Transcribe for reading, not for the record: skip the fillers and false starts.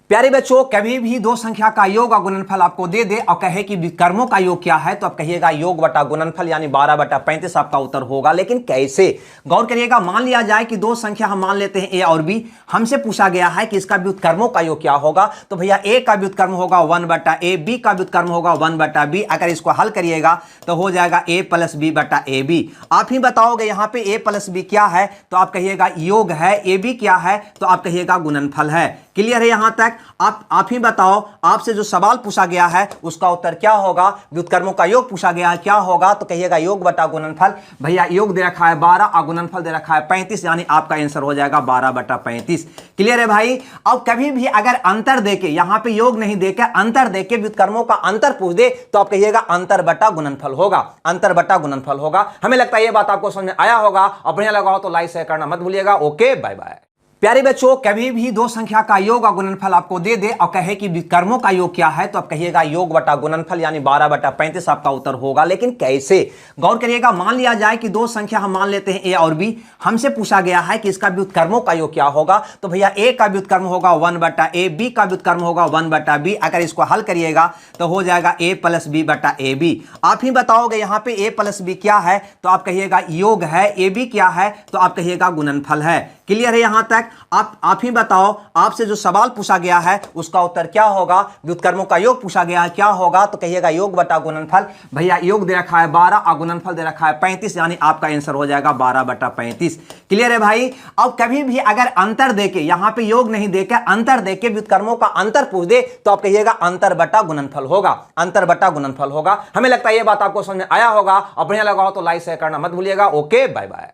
प्यारे बच्चों, कभी भी दो संख्या का योग और गुणनफल आपको दे दे और कहे कि विकर्मों का योग क्या है तो आप कहिएगा योग बटा गुणनफल यानी 12/35 आपका उत्तर होगा। लेकिन कैसे? गौर करिएगा। मान लिया जाए कि दो संख्या हम मान लेते हैं ए और बी। हमसे पूछा गया है कि इसका व्युत्क्रमों का योग क्या होगा। तो भैया ए का व्युत्क्रम होगा 1/a, बी का व्युत्क्रम होगा 1/b। अगर इसको हल करिएगा तो हो जाएगा a + b/ab। आप ही बताओगे यहां पे a + b क्या है तो आप कहिएगा योग है, ab क्या है तो आप कहिएगा गुणनफल है। क्लियर है यहां तक? आप ही बताओ, आपसे जो सवाल पूछा गया है उसका उत्तर क्या होगा। व्युत्क्रमों का योग पूछा गया है, क्या होगा तो कहिएगा योग बटा गुणनफल। भैया योग दे रखा है 12 और गुणनफल दे रखा है 35, यानी आपका आंसर हो जाएगा 12/35। क्लियर है भाई? अब कभी भी अगर अंतर देके, यहां पे योग नहीं देके अंतर देके व्युत्क्रमों का अंतर पूछ दे तो आप कहिएगा अंतर बटा गुणनफल होगा, अंतर बटा गुणनफल होगा। हमें लगता है ये बात आपको समझ में आया होगा और बढ़िया लगा हो तो लाइक शेयर करना मत भूलिएगा। Okay, bye bye. प्यारे बच्चों, कभी भी दो संख्या का योग और गुणनफल आपको दे दे और कहे कि विकर्मों का योग क्या है तो आप कहिएगा योग बटा गुणनफल यानी 12/35 आपका उत्तर होगा। लेकिन कैसे? गौर करिएगा। मान लिया जाए कि दो संख्या हम मान लेते हैं ए और बी। हमसे पूछा गया है कि इसका व्युत्क्रमों का योग क्या होगा। तो भैया ए का व्युत्क्रम होगा 1/a, बी का व्युत्क्रम होगा 1/b। अगर इसको हल करिएगा तो हो जाएगा a + b/ab। आप ही बताओगे यहां पे a + b क्या है तो आप कहिएगा योग है, ab क्या है तो आप कहिएगा गुणनफल है। क्लियर है यहां तक? आप ही बताओ, आपसे जो सवाल पूछा गया है उसका उत्तर क्या होगा। व्युत्क्रमों का योग पूछा गया है, क्या होगा तो कहिएगा योग बटा गुणनफल। भैया योग दे रखा है 12 और गुणनफल दे रखा है 35, यानी आपका आंसर हो जाएगा 12/35। क्लियर है भाई? अब कभी भी अगर अंतर देके, यहां पे योग नहीं देके अंतर देके व्युत्क्रमों का अंतर पूछ दे तो आप कहिएगा अंतर बटा गुणनफल होगा, अंतर बटा गुणनफल होगा। हमें लगता है यह बात आपको समझ में आया होगा और बढ़िया लगा हो तो लाइक शेयर करना मत भूलिएगा। Okay, bye bye.